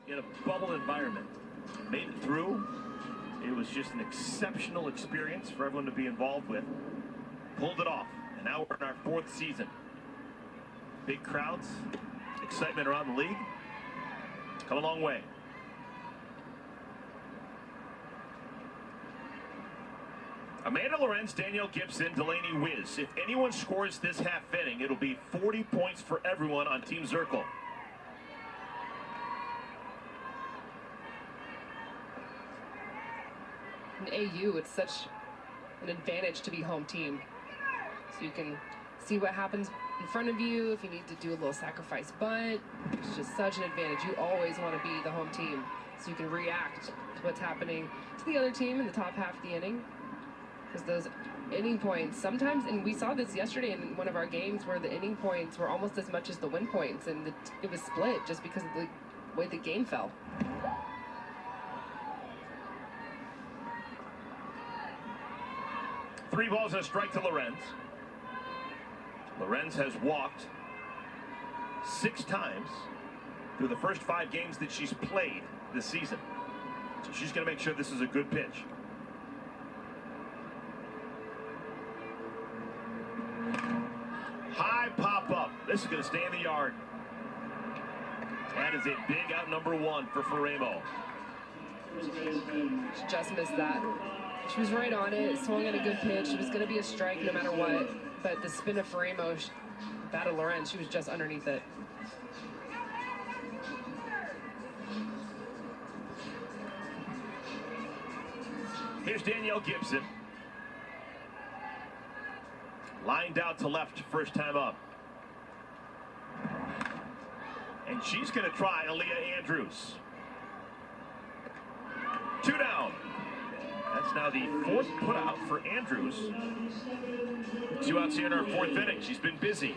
in a bubble environment. Made it through. It was just an exceptional experience for everyone to be involved with. Pulled it off, and now we're in our 4th season. Big crowds, excitement around the league. Come a long way. Amanda Lorenz, Danielle Gibson, Delaney Wiz. If anyone scores this half inning, it'll be 40 points for everyone on Team Zerkle. In AU, it's such an advantage to be home team. So you can see what happens in front of you if you need to do a little sacrifice bunt. It's just such an advantage. You always want to be the home team so you can react to what's happening to the other team in the top half of the inning. Because those inning points sometimes, and we saw this yesterday in one of our games where the inning points were almost as much as the win points, and it was split just because of the way the game fell. Three balls and a strike to Lorenz. Lorenz has walked 6 times through the first 5 games that she's played this season. So she's going to make sure this is a good pitch. High pop up. This is going to stay in the yard. That is a big out number 1 for Faraimo. She just missed that. She was right on it, swung at a good pitch. It was going to be a strike no matter what. But the spin of Faraimo, that of Lorenz, she was just underneath it. Here's Danielle Gibson. Lined out to left first time up. And she's going to try Aaliyah Andrews. 2 down. That's now the 4th putout for Andrews. 2 outs here in our 4th inning. She's been busy.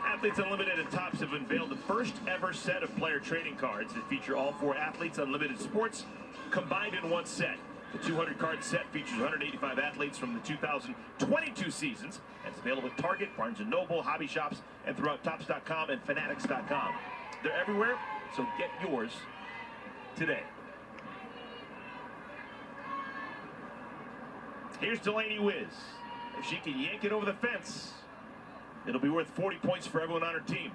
Athletes Unlimited and Topps have unveiled the first ever set of player trading cards that feature all 4 Athletes Unlimited sports combined in one set. The 200-card set features 185 athletes from the 2022 seasons. And it's available at Target, Barnes & Noble, hobby shops, and throughout Topps.com and Fanatics.com. They're everywhere, so get yours today. Here's Delaney Wiz. If she can yank it over the fence, it'll be worth 40 points for everyone on her team.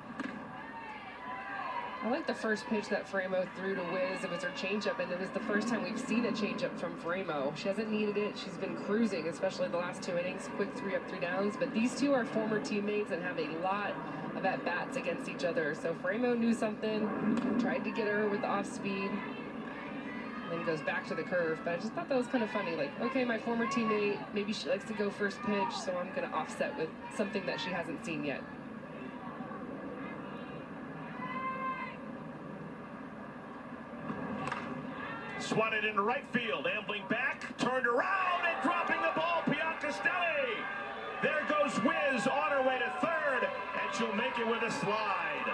I like the first pitch that Faraimo threw to Wiz. It was her changeup, and it was the first time we've seen a changeup from Faraimo. She hasn't needed it. She's been cruising, especially the last 2 innings. Quick 3 up, 3 downs. But these two are former teammates and have a lot of at-bats against each other. So Faraimo knew something, tried to get her with the off-speed, and then goes back to the curve. But I just thought that was kind of funny. Like, okay, my former teammate, maybe she likes to go first pitch, so I'm going to offset with something that she hasn't seen yet. Swatted into right field, ambling back, turned around and dropping the ball, Piancastelli. There goes Wiz on her way to third, and she'll make it with a slide.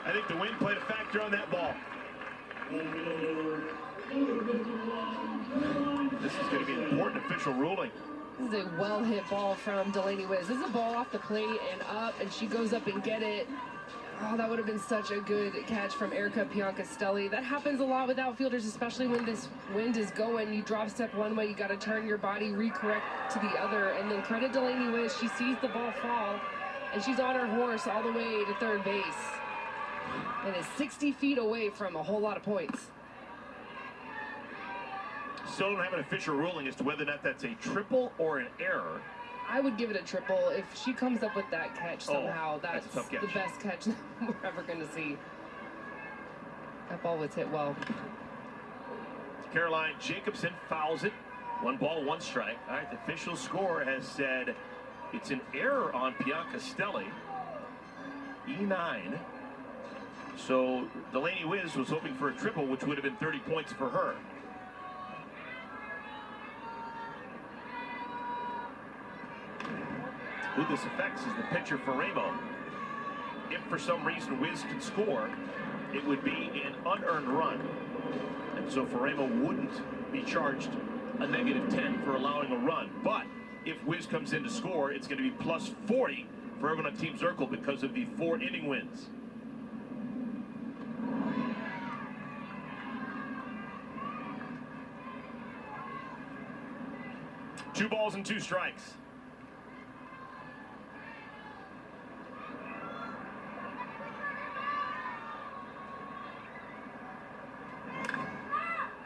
I think the wind played a factor on that ball. This is going to be an important official ruling. This is a well-hit ball from Delaney Wiz. This is a ball off the plate and up, and she goes up and get it. Oh, that would have been such a good catch from Erica Piancastelli. That happens a lot with outfielders, especially when this wind is going. You drop step one way, you got to turn your body, recorrect to the other. And then credit Delaney Wiz, she sees the ball fall, and she's on her horse all the way to third base. And is 60 feet away from a whole lot of points. Still don't have an official ruling as to whether or not that's a triple or an error. I would give it a triple. If she comes up with that catch somehow, that's a tough catch. The best catch we're ever going to see. That ball was hit well. Caroline Jacobson fouls it. 1 ball, 1 strike. All right, the official score has said it's an error on Piancastelli. E9. So Delaney Wiz was hoping for a triple, which would have been 30 points for her. Who this affects is the pitcher Faraimo. If for some reason Wiz can score, it would be an unearned run. And so Faraimo wouldn't be charged a -10 for allowing a run. But if Wiz comes in to score, it's going to be plus 40 for everyone on Team Zerkle because of the 4-inning wins. Two balls and 2 strikes.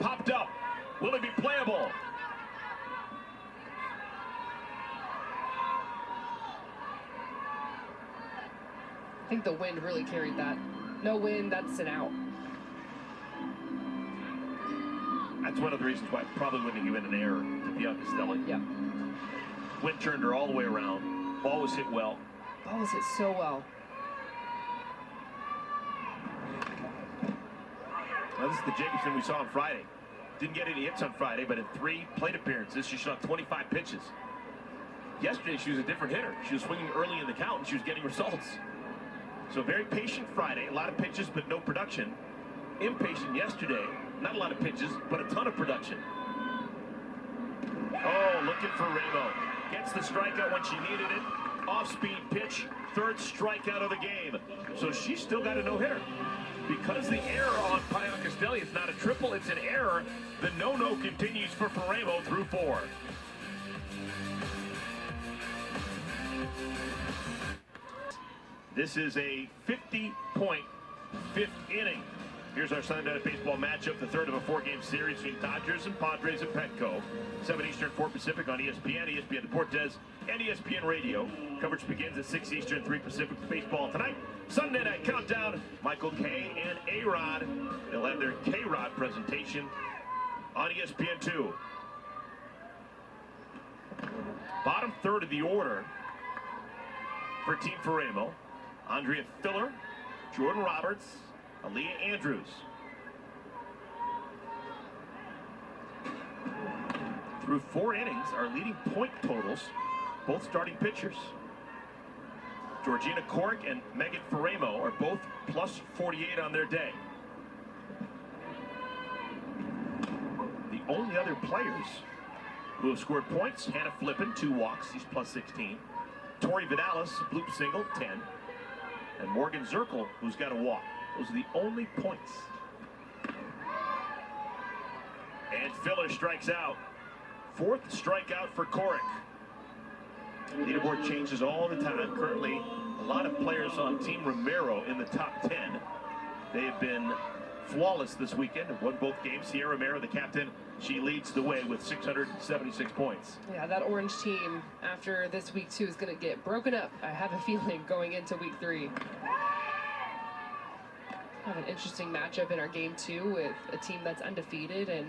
Popped up. Will it be playable? I think the wind really carried that. No wind, that's an out. That's one of the reasons why I probably wouldn't have given an error to Bianca Stelling. Yeah. Wind turned her all the way around. Ball was hit well. Ball was hit so well. Now, this is the Jacobson we saw on Friday. Didn't get any hits on Friday, but in 3 plate appearances, she shot 25 pitches. Yesterday, she was a different hitter. She was swinging early in the count, and she was getting results. So very patient Friday, a lot of pitches, but no production. Impatient yesterday, not a lot of pitches, but a ton of production. Oh, looking for Faraimo. Gets the strikeout when she needed it. Off-speed pitch, 3rd strikeout of the game. So she's still got a no-hitter. Because the error on Bianca Stelling is not a triple, it's an error, the no-no continues for Faraimo through 4. This is a 50-point 5th inning. Here's our Sunday Night Baseball matchup, the 3rd of a 4-game series between Dodgers and Padres at Petco. 7 Eastern, 4 Pacific on ESPN, ESPN Deportes, and ESPN Radio. Coverage begins at 6 Eastern, 3 Pacific. Baseball tonight. Sunday Night Countdown. Michael K. and A-Rod. They'll have their K-Rod presentation on ESPN2. Bottom 3rd of the order for Team Faraimo. Andrea Filler, Jordan Roberts, Aaliyah Andrews. Through 4 innings, our leading point totals, both starting pitchers. Georgina Cork and Megan Faraimo are both plus 48 on their day. The only other players who have scored points, Hannah Flippin, 2 walks, she's plus 16. Tori Vidalis, bloop single, 10. And Morgan Zerkle, who's got a walk. Those are the only points. And Filler strikes out. 4th strikeout for Cork. Leaderboard changes all the time. Currently, a lot of players on Team Romero in the top 10. They have been flawless this weekend and won both games. Sierra Romero, the captain, she leads the way with 676 points. Yeah, that orange team after this week 2 is going to get broken up. I have a feeling going into week 3. Have an interesting matchup in our game 2 with a team that's undefeated and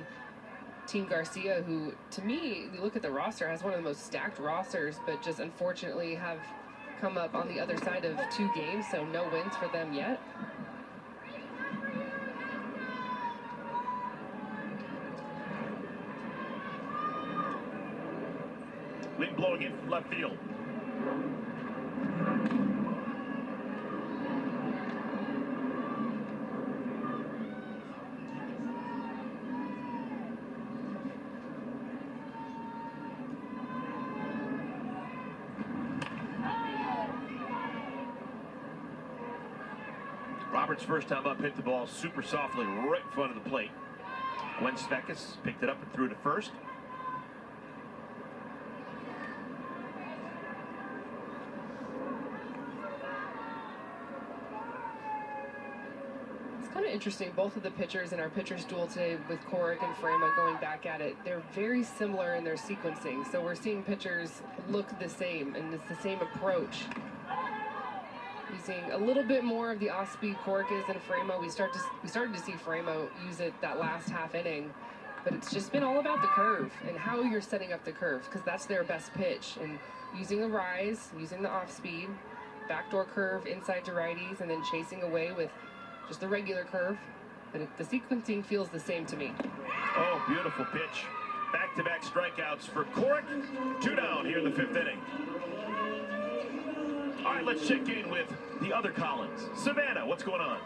Team Garcia, who to me, you look at the roster, has one of the most stacked rosters, but just unfortunately have come up on the other side of 2 games, so no wins for them yet. Wind blowing in from left field. Roberts' first time up hit the ball super softly right in front of the plate. Gwen Svekas picked it up and threw to first. Kind of interesting, both of the pitchers in our pitchers duel today with Corrick and Faraimo going back at it, they're very similar in their sequencing, so we're seeing pitchers look the same and it's the same approach. Using a little bit more of the off-speed Corrick is than Faraimo. We started to see Faraimo use it that last half inning, but it's just been all about the curve and how you're setting up the curve, because that's their best pitch, and using a rise, using the off-speed, backdoor curve inside to righties, and then chasing away with just the regular curve, but the sequencing feels the same to me. Oh, beautiful pitch. Back-to-back strikeouts for Corrick. 2 down here in the 5th inning. All right, let's check in with the other Collins. Savannah, what's going on?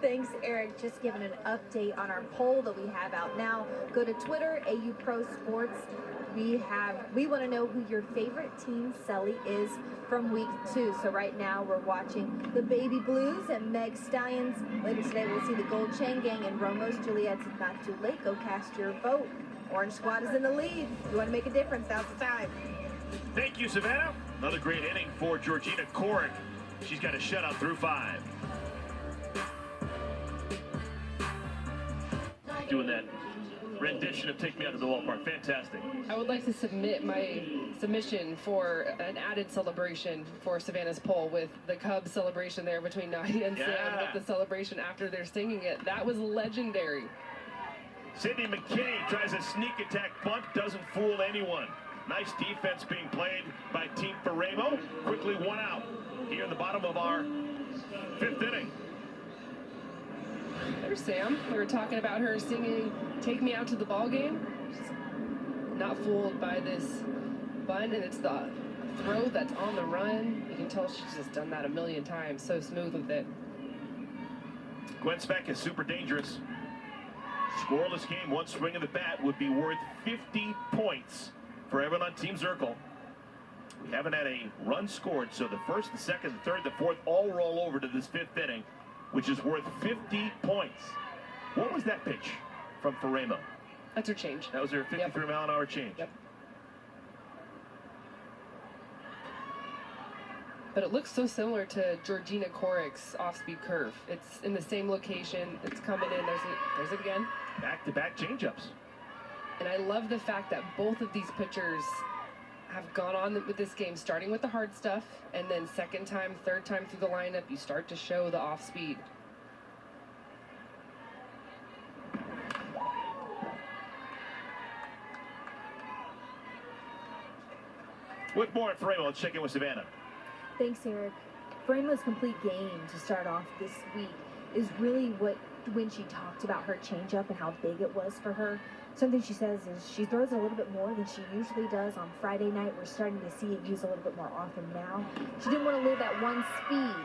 Thanks, Eric. Just giving an update on our poll that we have out now. Go to Twitter, AU Pro Sports. we want to know who your favorite team Sully is from week 2. So right now we're watching the Baby Blues and Meg Stallions. Later today we'll see the Gold Chain Gang and Romos Juliets. It's not too late. Go cast your vote. Orange Squad is in the lead. If you want to make a difference, now's the time. Thank you, Savannah. Another great inning for Georgina Korick. She's got a shutout through 5. Doing that rendition of Take Me Out to the Ballpark. Fantastic. I would like to submit my submission for an added celebration for Savannah's poll with the Cubs celebration there between Nadia and Sam with the celebration after they're singing it. That was legendary. Sydney McKinney tries a sneak attack bunt, doesn't fool anyone. Nice defense being played by Team Faraimo. Quickly 1 out here in the bottom of our 5th inning. There's Sam. We were talking about her singing Take Me Out to the Ball Game. She's not fooled by this bunt, and it's the throw that's on the run. You can tell she's just done that a million times. So smooth with it. Gwen Speck is super dangerous. Scoreless game, one swing of the bat would be worth 50 points for everyone on Team Zerkle. We haven't had a run scored, so the first, the second, the third, the fourth all roll over to this 5th inning, which is worth 50 points. What was that pitch from Faraimo? That's her change. That was her 53-mile-an-hour change. Yep. But it looks so similar to Georgina Korick's off-speed curve. It's in the same location. It's coming in. There's it again. Back-to-back changeups. And I love the fact that both of these pitchers have gone on with this game, starting with the hard stuff, and then second time, third time through the lineup, you start to show the off-speed. With more at Faraimo, let's check in with Savannah. Thanks, Eric. Faraimo's complete game to start off this week is really when she talked about her changeup and how big it was for her. Something she says is she throws it a little bit more than she usually does on Friday night. We're starting to see it used a little bit more often now. She didn't want to lose that one speed.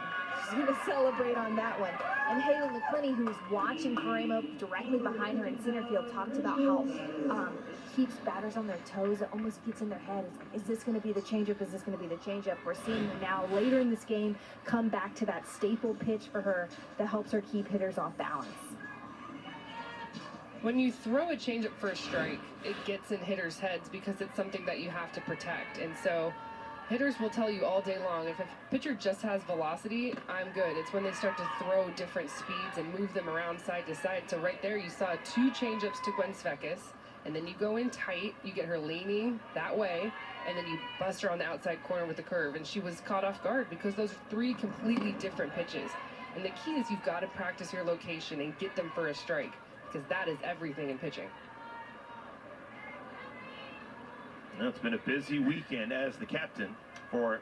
She's going to celebrate on that one. And Haley McClenny, who's watching Faraimo directly behind her in center field, talked about how it keeps batters on their toes. It almost gets in their head. Is this going to be the changeup? Is this going to be the changeup? We're seeing her now later in this game come back to that staple pitch for her that helps her keep hitters off balance. When you throw a changeup for a strike, it gets in hitters' heads because it's something that you have to protect. And so hitters will tell you all day long, if a pitcher just has velocity, I'm good. It's when they start to throw different speeds and move them around side to side. So right there, you saw 2 changeups to Gwen Svekis, and then you go in tight, you get her leaning that way, and then you bust her on the outside corner with the curve. And she was caught off guard because those are 3 completely different pitches. And the key is you've got to practice your location and get them for a strike, because that is everything in pitching. Well, it's been a busy weekend as the captain for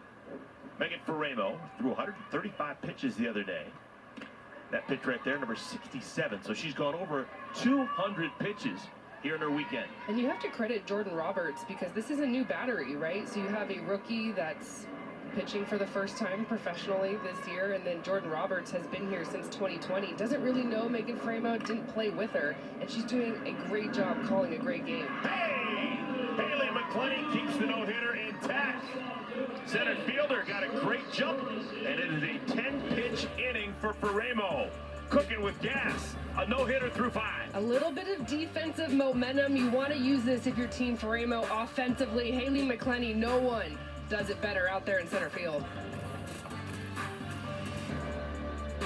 Megan Faraimo. Threw 135 pitches the other day. That pitch right there, number 67. So she's gone over 200 pitches here in her weekend. And you have to credit Jordan Roberts because this is a new battery, right? So you have a rookie that's pitching for the first time professionally this year, and then Jordan Roberts has been here since 2020. Doesn't really know Megan Faraimo, didn't play with her, and she's doing a great job calling a great game. Hey! Haley McClenny keeps the no-hitter intact. Center fielder got a great jump, and it is a 10-pitch inning for Faraimo. Cooking with gas. A no-hitter through 5. A little bit of defensive momentum. You want to use this if you're Team Faraimo offensively. Haley McClenny, no one does it better out there in center field.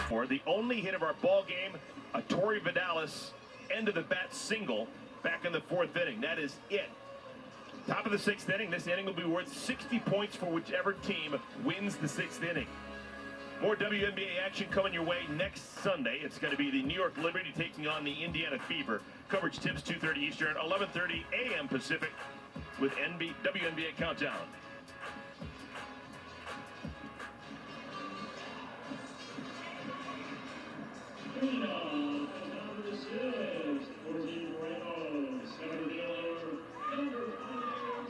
For the only hit of our ball game, a Tori Vidalis end of the bat single back in the 4th inning. That is it. Top of the 6th inning. This inning will be worth 60 points for whichever team wins the 6th inning. More WNBA action coming your way next Sunday. It's going to be the New York Liberty taking on the Indiana Fever. Coverage tips 2:30 Eastern, 11:30 a.m. Pacific with WNBA Countdown.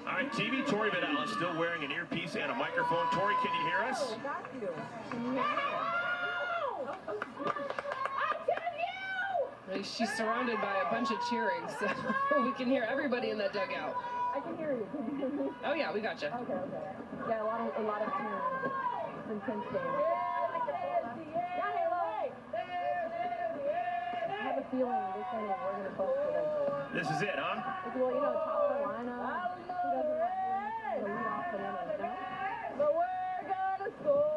All right, TV, Tori Vidal is still wearing an earpiece and a microphone. Tori, can you hear us? She's surrounded by a bunch of cheering, so we can hear everybody in that dugout. I can hear you. Can you hear me? Oh yeah, we got you. Okay. Yeah, a lot of tunes. Intense game. Yeah, Halo. I have a feeling this inning we're gonna post it eventually. This is it, huh? Well, top the lineup. Who doesn't want to lead off an inning, you know? But we're gonna score.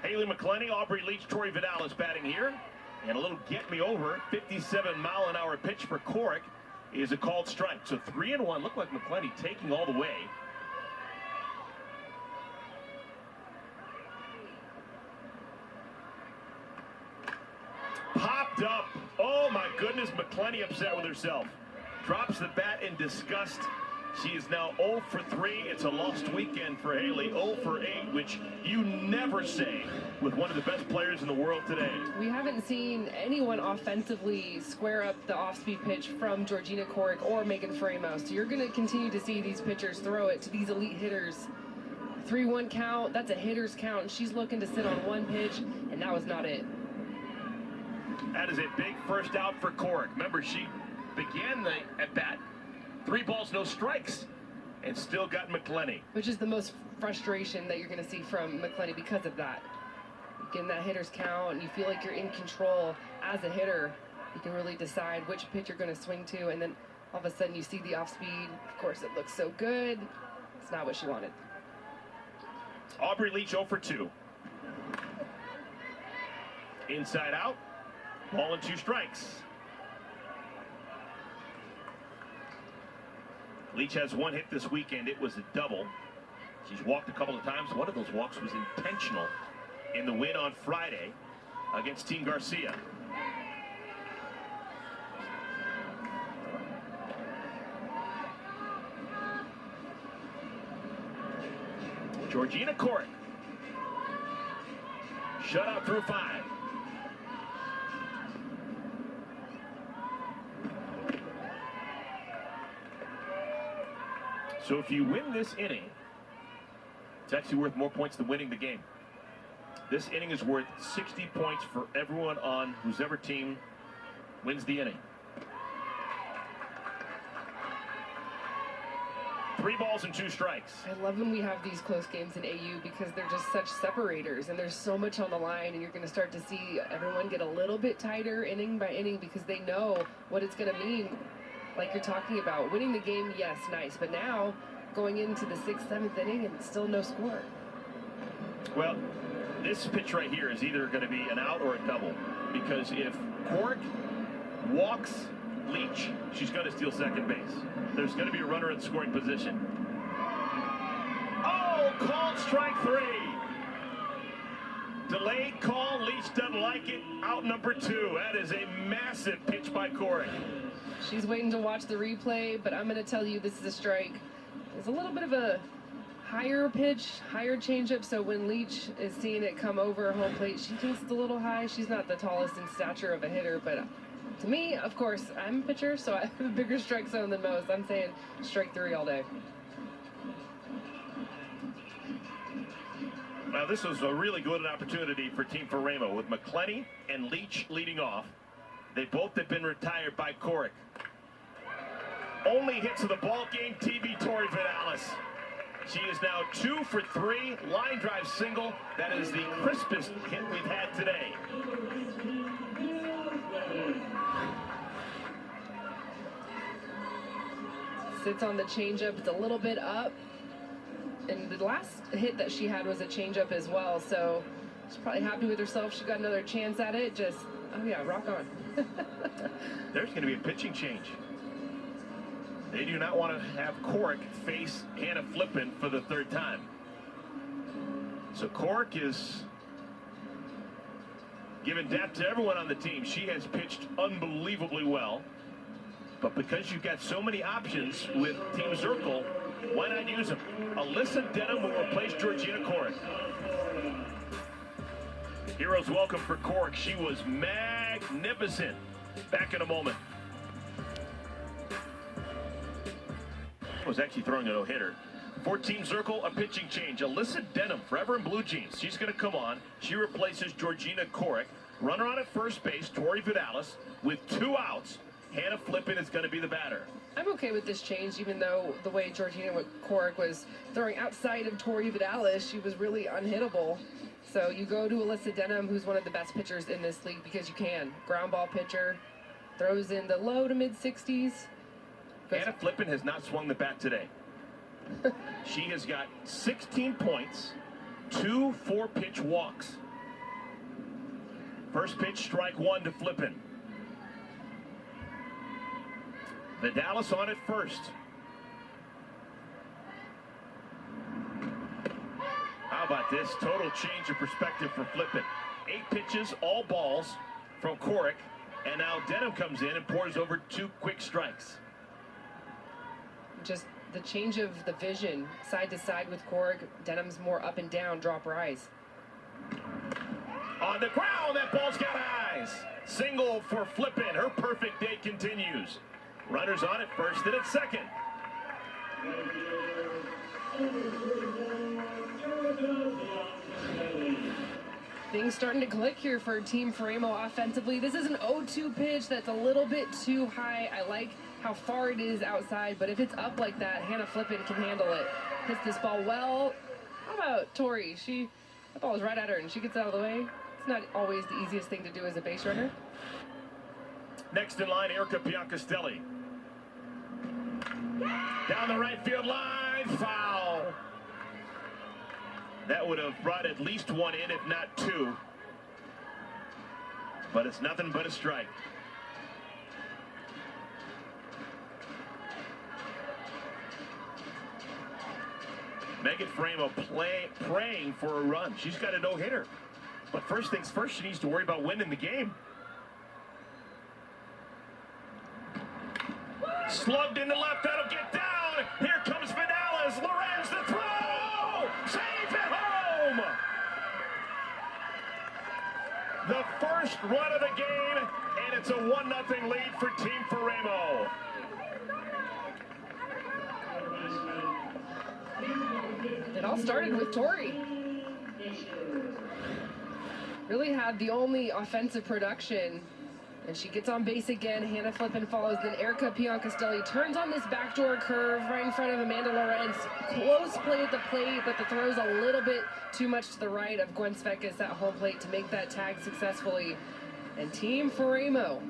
Haley McClenny, Aubrey Leach, Tori Vidal is batting here. And a little get-me-over, 57-mile-an-hour pitch for Corrick is a called strike. So 3-1. Looked like McClenny taking all the way. Popped up. Oh, my goodness. McClenny upset with herself. Drops the bat in disgust. She is now 0 for 3. It's a lost weekend for Haley. 0 for 8, which you never say with one of the best players in the world today. We haven't seen anyone offensively square up the off-speed pitch from Georgina Corrick or Megan Faraimo. So you're going to continue to see these pitchers throw it to these elite hitters. 3-1 count, that's a hitter's count, and she's looking to sit on one pitch, and that was not it. That is a big first out for Corrick. Remember, she began the at-bat 3 balls, no strikes, and still got McClenny. Which is the most frustration that you're going to see from McClenny because of that. Getting that hitter's count, and you feel like you're in control as a hitter. You can really decide which pitch you're going to swing to, and then all of a sudden you see the off-speed. Of course, it looks so good. It's not what she wanted. Aubrey Leach 0 for 2. Inside out, ball and 2 strikes. Leach has 1 hit this weekend. It was a double. She's walked a couple of times. One of those walks was intentional in the win on Friday against Team Garcia. Georgina Corrick. Shutout through 5. So if you win this inning, it's actually worth more points than winning the game. This inning is worth 60 points for everyone on whosever team wins the inning. 3 balls and 2 strikes. I love when we have these close games in AU because they're just such separators, and there's so much on the line, and you're going to start to see everyone get a little bit tighter inning by inning because they know what it's going to mean. Like you're talking about, winning the game, yes, nice, but now going into the 6th, 7th inning and still no score. Well, this pitch right here is either going to be an out or a double, because if Corrick walks Leach, she's going to steal second base. There's going to be a runner in scoring position. Oh, called strike 3. Delayed call. Leach doesn't like it. Out number 2. That is a massive pitch by Corrick. She's waiting to watch the replay, but I'm going to tell you this is a strike. There's a little bit of a higher pitch, higher changeup, so when Leach is seeing it come over home plate, she thinks it's a little high. She's not the tallest in stature of a hitter, but to me, of course, I'm a pitcher, so I have a bigger strike zone than most. I'm saying strike 3 all day. Now, this was a really good opportunity for Team Faraimo with McClenny and Leach leading off. They both have been retired by Corrick. Only hits of the ball game, TV Tori Vidalis. She is now 2 for 3, line drive single. That is the crispest hit we've had today. Sits on the changeup, it's a little bit up. And the last hit that she had was a changeup as well, so she's probably happy with herself. She got another chance at it. Just, oh yeah, rock on. There's going to be a pitching change. They do not want to have Corrick face Hannah Flippin for the 3rd time. So Corrick is giving depth to everyone on the team. She has pitched unbelievably well. But because you've got so many options with Team Zerkle, why not use them? Alyssa Denham will replace Georgina Corrick. Heroes welcome for Cork. She was magnificent. Back in a moment. Was actually throwing a no-hitter. For Team Zerkle, a pitching change. Alyssa Denham, forever in blue jeans. She's going to come on. She replaces Georgina Korek. Runner on at first base, Tori Vidalis. With 2 outs, Hannah Flippen is going to be the batter. I'm okay with this change, even though the way Georgina Korek was throwing outside of Tori Vidalis, she was really unhittable. So you go to Alyssa Denham, who's one of the best pitchers in this league because you can. Ground ball pitcher, throws in the low to mid-60s. Hannah Flippen has not swung the bat today. She has got 16 points, 2 4-pitch walks. First pitch, strike 1 to Flippen. Vidalis on at first. How about this? Total change of perspective for Flippen. 8 pitches, all balls from Korek. And now Denham comes in and pours over 2 quick strikes. Just the change of the vision, side to side with Korek. Denham's more up and down, drop rise. On the ground, that ball's got eyes. Single for Flippen. Her perfect day continues. Runners on at first and at second. Things starting to click here for Team Faraimo offensively. This is an 0-2 pitch that's a little bit too high. I like how far it is outside, but if it's up like that, Hannah Flippen can handle it. Hits this ball well. How about Tori? That ball is right at her and she gets out of the way. It's not always the easiest thing to do as a base runner. Next in line, Erica Piancastelli. Down the right field line, foul. That would have brought at least 1 in, if not 2. But it's nothing but a strike. Megan Faraimo praying for a run. She's got a no-hitter. But first things first, she needs to worry about winning the game. Slugged into left, that'll get down. Here comes Vidalis. Lorenz the throw. Safe at home. The first run of the game, and it's a 1-0 lead for Team Faraimo. It all started with Tori. Really had the only offensive production. And she gets on base again. Hannah Flippen follows. Then Erica Piancastelli turns on this backdoor curve right in front of Amanda Lorenz. Close play at the plate, but the throw's a little bit too much to the right of Gwen Svekis at home plate to make that tag successfully. And Team Faraimo,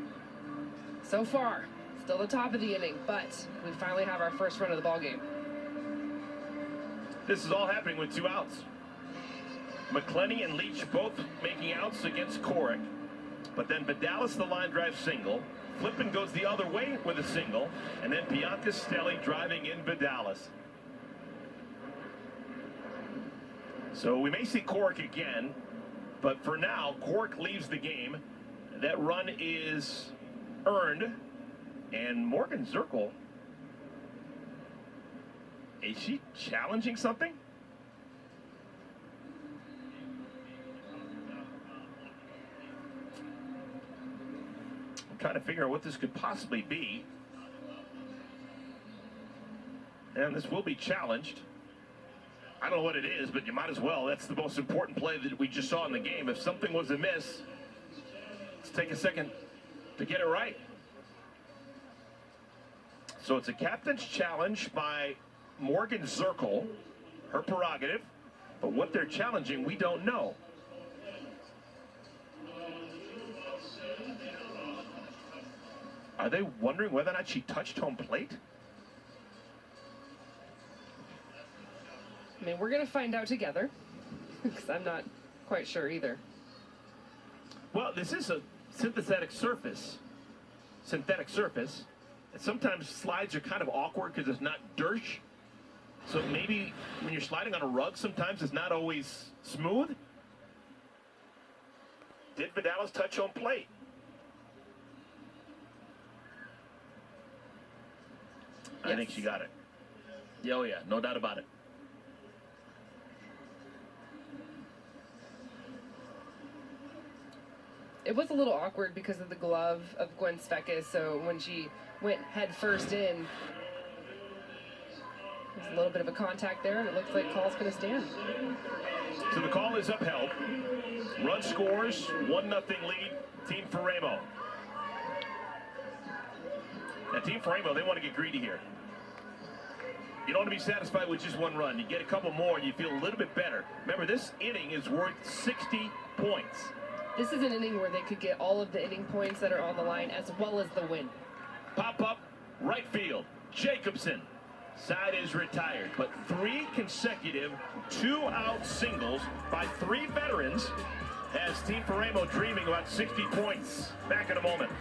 so far, still the top of the inning, but we finally have our first run of the ball game. This is all happening with 2 outs. McClenny and Leach both making outs against Korek. But then Vidalis, the line drive single. Flippen goes the other way with a single. And then Piancastelli driving in Vidalis. So we may see Korek again. But for now, Korek leaves the game. That run is earned. And Morgan Zerkle, is she challenging something? Trying to figure out what this could possibly be. And this will be challenged. I don't know what it is, but you might as well. That's the most important play that we just saw in the game. If something was amiss, let's take a second to get it right. So it's a captain's challenge by Morgan Zerkle, her prerogative. But what they're challenging, we don't know. Are they wondering whether or not she touched home plate? I mean, we're going to find out together, because I'm not quite sure either. Well, this is a synthetic surface. And sometimes slides are kind of awkward because it's not dirt. So maybe when you're sliding on a rug, sometimes it's not always smooth. Did Vidalis touch home plate? Yes. I think she got it. Yeah, oh yeah, no doubt about it. It was a little awkward because of the glove of Gwen Svekis, so when she went head first in, there's a little bit of a contact there, and it looks like call's going to stand. So the call is upheld. Run scores, 1-0 lead, Team Faraimo. Now, Team Faraimo, they want to get greedy here. You don't want to be satisfied with just one run. You get a couple more, and you feel a little bit better. Remember, this inning is worth 60 points. This is an inning where they could get all of the inning points that are on the line, as well as the win. Pop up, right field, Jacobson. Side is retired, but 3 consecutive 2-out singles by 3 veterans has Team Faraimo dreaming about 60 points. Back in a moment.